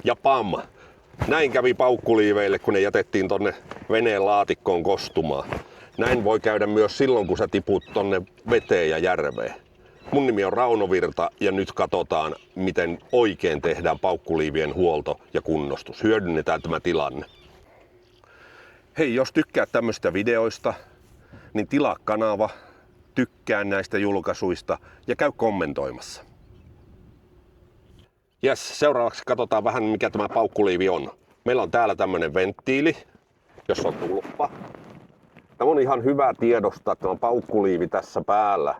Ja pam! Näin kävi paukkuliiveille, kun ne jätettiin tonne veneen laatikkoon kostumaan. Näin voi käydä myös silloin, kun sä tiput tonne veteen ja järveen. Mun nimi on Rauno Virta ja nyt katsotaan, miten oikein tehdään paukkuliivien huolto ja kunnostus. Hyödynnetään tämä tilanne. Hei, jos tykkäät tämmöistä videoista, niin tilaa kanava, tykkää näistä julkaisuista ja käy kommentoimassa. Jes, seuraavaksi katsotaan vähän, mikä tämä paukkuliivi on. Meillä on täällä tämmönen venttiili, jossa on tulppa. Tämä on ihan hyvä tiedostaa, että tämä paukkuliivi tässä päällä.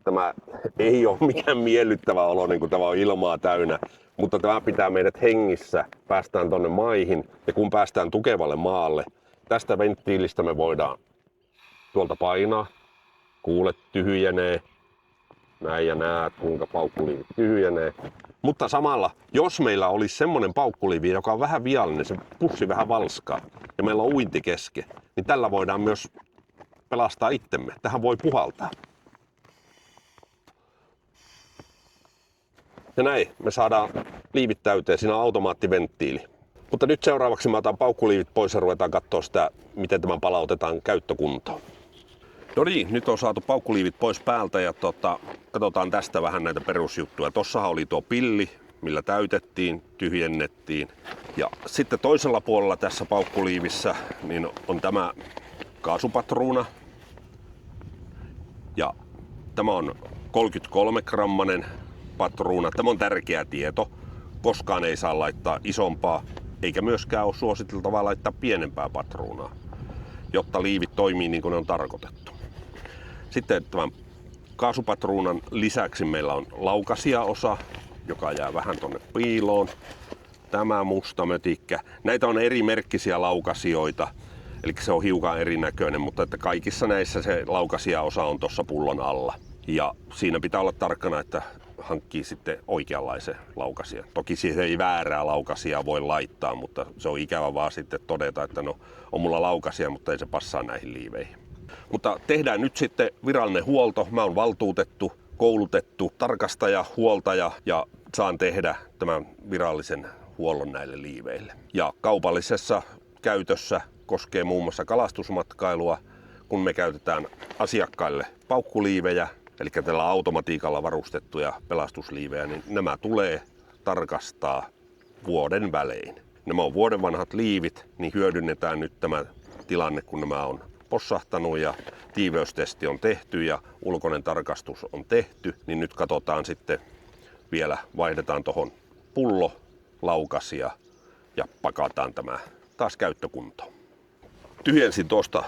Tämä ei ole mikään miellyttävä olo, niin kuin tämä on ilmaa täynnä, mutta tämä pitää meidät hengissä. Päästään tonne maihin ja kun päästään tukevalle maalle, tästä venttiilistä me voidaan tuolta painaa. Kuulet, tyhjenee. Näin ja näet, kuinka paukkuliivi tyhjenee. Mutta samalla, jos meillä olisi semmoinen paukkuliivi, joka on vähän viallinen, se pussi vähän valskaa ja meillä on uinti kesken, niin tällä voidaan myös pelastaa itsemme. Tähän voi puhaltaa. Ja näin me saadaan liivit täyteen. Siinä on automaattiventtiili. Mutta nyt seuraavaksi mä otan paukkuliivit pois ja ruvetaan katsoa sitä, miten tämän palautetaan käyttökuntoon. No niin, nyt on saatu paukkuliivit pois päältä ja katsotaan tästä vähän näitä perusjuttuja. Tossahan oli tuo pilli, millä täytettiin, tyhjennettiin. Ja sitten toisella puolella tässä paukkuliivissä niin on tämä kaasupatruuna. Ja tämä on 33-grammanen patruuna. Tämä on tärkeä tieto. Koskaan ei saa laittaa isompaa, eikä myöskään ole suositeltavaa laittaa pienempää patruunaa, jotta liivit toimii niin kuin ne on tarkoitettu. Sitten tämän kaasupatruunan lisäksi meillä on laukasijaosa, joka jää vähän tonne piiloon. Tämä musta mötikkä. Näitä on eri merkkisiä laukasioita, eli se on hiukan erinäköinen, mutta että kaikissa näissä se laukasijaosa on tuossa pullon alla. Ja siinä pitää olla tarkkana, että hankkii sitten oikeanlaisen laukasijan. Toki siihen ei väärää laukasia voi laittaa, mutta se on ikävä vaan sitten todeta, että no on mulla laukasia, mutta ei se passaa näihin liiveihin. Mutta tehdään nyt sitten virallinen huolto. Mä oon valtuutettu, koulutettu tarkastaja, huoltaja ja saan tehdä tämän virallisen huollon näille liiveille. Ja kaupallisessa käytössä koskee muun muassa kalastusmatkailua, kun me käytetään asiakkaille paukkuliivejä, eli tällä automatiikalla varustettuja pelastusliivejä, niin nämä tulee tarkastaa vuoden välein. Nämä on vuoden vanhat liivit, niin hyödynnetään nyt tämä tilanne, kun nämä on possahtanut ja tiiveystesti on tehty ja ulkoinen tarkastus on tehty, niin nyt katsotaan sitten vielä, vaihdetaan tuohon pullo, laukasia ja pakataan tämä taas käyttökuntoon. Tyhjensin tuosta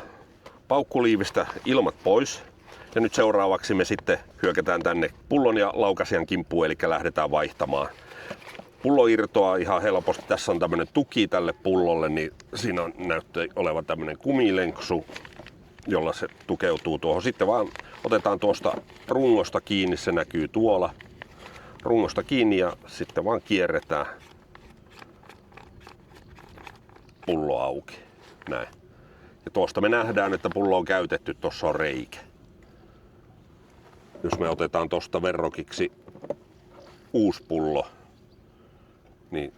paukkuliivistä ilmat pois. Ja nyt seuraavaksi me sitten hyökätään tänne pullon ja laukasijan kimppuun, eli lähdetään vaihtamaan. Pullo irtoaa ihan helposti. Tässä on tämmöinen tuki tälle pullolle, niin siinä on näyttää olevan tämmöinen kumilenksu, jolla se tukeutuu tuohon. Sitten vaan otetaan tuosta rungosta kiinni, se näkyy tuolla. Rungosta kiinni ja sitten vaan kierretään pullo auki. Näin. Ja tuosta me nähdään, että pullo on käytetty, tuossa on reikä. Jos me otetaan tuosta verrokiksi uusi pullo, niin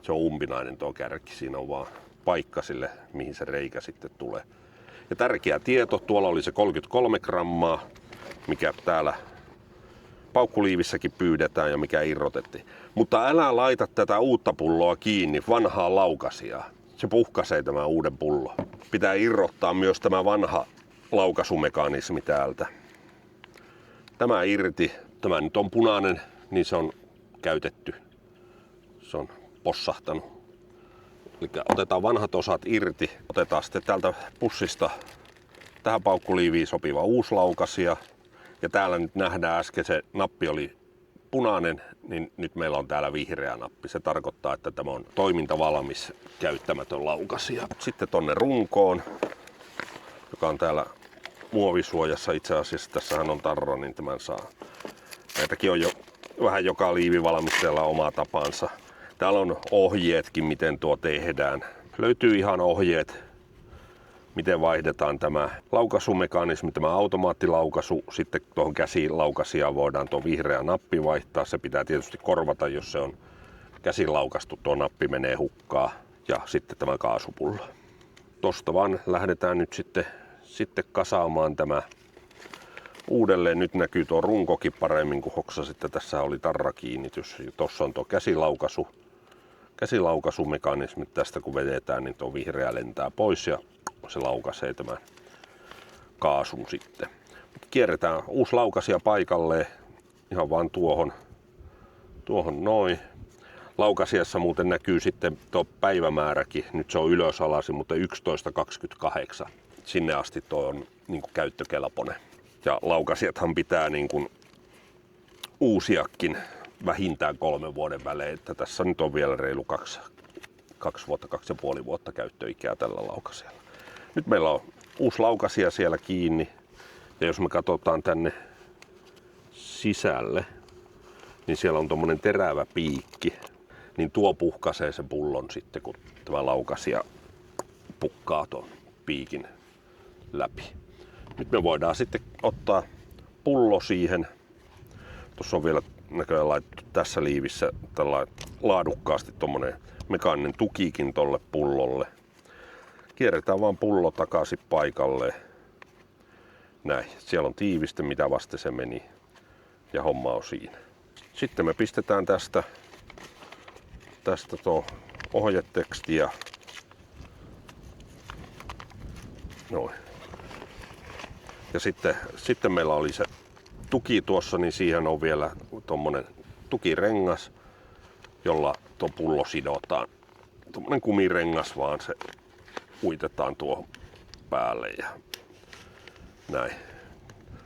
se on umpinainen tuo kärki. Siinä on vaan paikka sille, mihin se reikä sitten tulee. Ja tärkeä tieto, tuolla oli se 33 grammaa, mikä täällä paukkuliivissäkin pyydetään ja mikä irrotettiin. Mutta älä laita tätä uutta pulloa kiinni, vanhaa laukasijaa. Se puhkaisee tämä uuden pullo. Pitää irrottaa myös tämä vanha laukaisumekanismi täältä. Tämä irti, tämä nyt on punainen, niin se on käytetty. Se on possahtanut. Eli otetaan vanhat osat irti. Otetaan sitten täältä pussista tähän paukkuliiviin sopiva uusi laukasia. Ja täällä nyt nähdään, äsken se nappi oli punainen, niin nyt meillä on täällä vihreä nappi. Se tarkoittaa, että tämä on toimintavalmis käyttämätön laukasia. Sitten tonne runkoon, joka on täällä muovisuojassa. Itse asiassa tässähän on tarra, niin tämän saa. Näitäkin on jo vähän joka liivivalmistajalla oma tapansa. Täällä on ohjeetkin, miten tuo tehdään. Löytyy ihan ohjeet, miten vaihdetaan tämä laukaisumekanismi, tämä automaattilaukaisu. Sitten tuohon käsilaukasijaan voidaan tuo vihreä nappi vaihtaa. Se pitää tietysti korvata, jos se on käsin laukaistu tuo nappi menee hukkaan ja sitten tämä kaasupullo. Tosta vaan lähdetään nyt sitten kasaamaan tämä uudelleen. Nyt näkyy tuo runkokin paremmin kuin hoksasit, että tässä oli tarrakiinnitys. Tuossa on tuo käsilaukasumekanismi. Tästä kun vedetään, niin tuo vihreä lentää pois ja se laukaisee tämän kaasun sitten. Kierretään uusi laukasia paikalleen ihan vaan tuohon noin. Laukasiassa muuten näkyy sitten tuo päivämääräkin. Nyt se on ylösalaisin, mutta 11.28. Sinne asti tuo on niin kuin käyttökelpoinen. Ja laukasijathan pitää niin kuin uusiakin vähintään 3 vuoden välein. Että tässä nyt on vielä reilu 2,5 vuotta käyttöikää tällä laukasijalla. Nyt meillä on uusi laukasia siellä kiinni. Ja jos me katsotaan tänne sisälle, niin siellä on tommonen terävä piikki. Niin tuo puhkaisee sen pullon sitten, kun tämä laukasia pukkaa tuon piikin läpi. Nyt me voidaan sitten ottaa pullo siihen. Tuossa on vielä näköjään laitettu tässä liivissä tällä laadukkaasti tommonen mekaaninen tukikin tolle pullolle. Kierretään vaan pullo takaisin paikalle. Näin. Siellä on tiiviste, mitä vasten se meni. Ja homma on siinä. Sitten me pistetään tästä tuo ohjeteksti ja noin. Ja sitten meillä oli se tuki tuossa, niin siihen on vielä tommonen tukirengas, jolla tuo pullo sidotaan. Tommonen kumirengas vaan, se uitetaan tuohon päälle ja näin.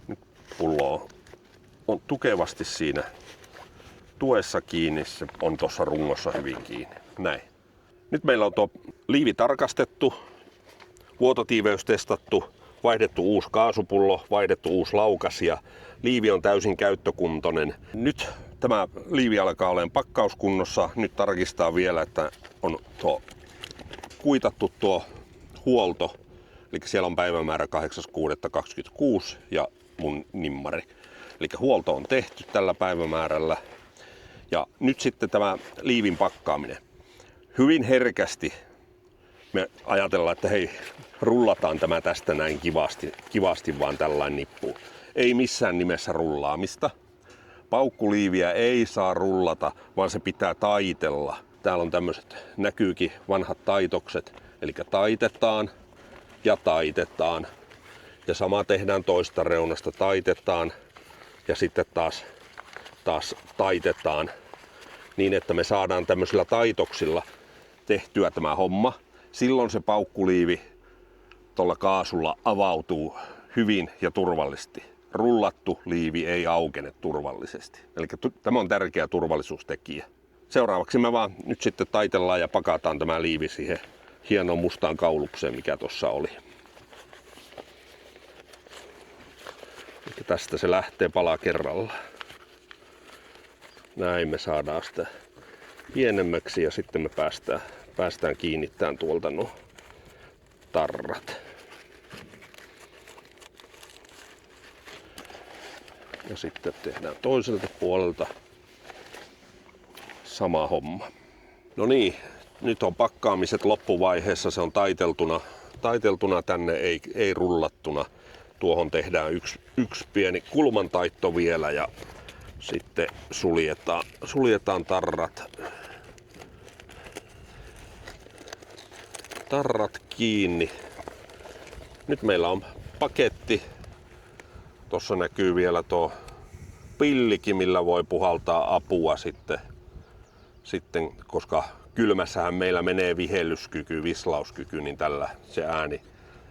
Nyt pullo on tukevasti siinä tuessa kiinni, se on tuossa rungossa hyvin kiinni. Näin. Nyt meillä on tuo liivi tarkastettu, vuototiiveys testattu, vaihdettu uusi kaasupullo, vaihdettu uusi laukasia. Liivi on täysin käyttökuntoinen. Nyt tämä liivi alkaa olemaan pakkauskunnossa. Nyt tarkistaa vielä, että on kuitattu tuo huolto. Eli siellä on päivämäärä 8.6.26 ja mun nimmari. Eli huolto on tehty tällä päivämäärällä. Ja nyt sitten tämä liivin pakkaaminen. Hyvin herkästi me ajatellaan, että hei, rullataan tämä tästä näin kivasti vaan tällainen nippu. Ei missään nimessä rullaamista. Paukkuliiviä ei saa rullata, vaan se pitää taitella. Täällä on tämmöiset, näkyykin vanhat taitokset. Eli taitetaan ja taitetaan. Ja sama tehdään toista reunasta, taitetaan ja sitten taas taitetaan. Niin, että me saadaan tämmöisillä taitoksilla tehtyä tämä homma. Silloin se paukkuliivi tuolla kaasulla avautuu hyvin ja turvallisesti. Rullattu liivi ei aukene turvallisesti. Eli tämä on tärkeä turvallisuustekijä. Seuraavaksi me vaan nyt sitten taitellaan ja pakataan tämä liivi siihen hienoon mustaan kaulukseen, mikä tuossa oli. Eli tästä se lähtee pala kerrallaan. Näin me saadaan sitä pienemmäksi ja sitten me päästään kiinnittämään tuolta nuo tarrat. Ja sitten tehdään toiselta puolelta sama homma. No niin, nyt on pakkaamiset loppuvaiheessa, se on taiteltuna tänne, ei rullattuna. Tuohon tehdään yksi pieni kulmantaitto vielä ja sitten suljetaan tarrat kiinni. Nyt meillä on paketti. Tuossa näkyy vielä tuo pillikin, millä voi puhaltaa apua sitten koska kylmässähän meillä menee vihellyskyky, vislauskyky, niin tällä se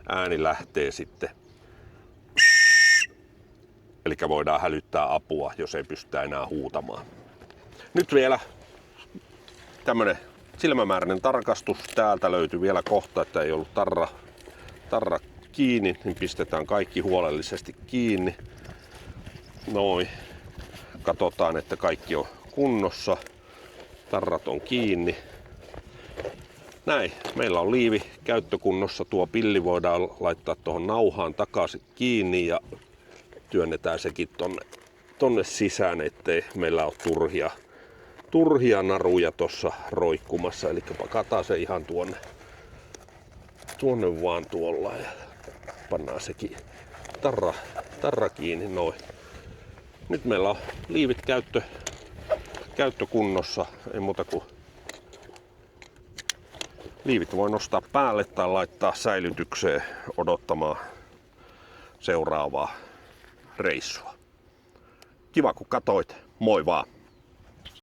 ääni lähtee sitten. Eli voidaan hälyttää apua, jos ei pystytä enää huutamaan. Nyt vielä tämmönen silmämääräinen tarkastus. Täältä löytyy vielä kohta, että ei ollut tarra kiinni, niin pistetään kaikki huolellisesti kiinni. Noin. Katsotaan, että kaikki on kunnossa. Tarrat on kiinni. Näin. Meillä on liivi käyttökunnossa. Tuo pilli voidaan laittaa tuohon nauhaan takaisin kiinni ja työnnetään sekin tonne sisään, ettei meillä ole turhia naruja tossa roikkumassa, eli pakataan se ihan tuonne vaan tuolla ja pannaan sekin tarra kiinni noin. Nyt meillä on liivit käyttökunnossa, ei muuta kuin liivit voi nostaa päälle tai laittaa säilytykseen odottamaan seuraavaa reissua. Kiva kun katoit, moi vaan!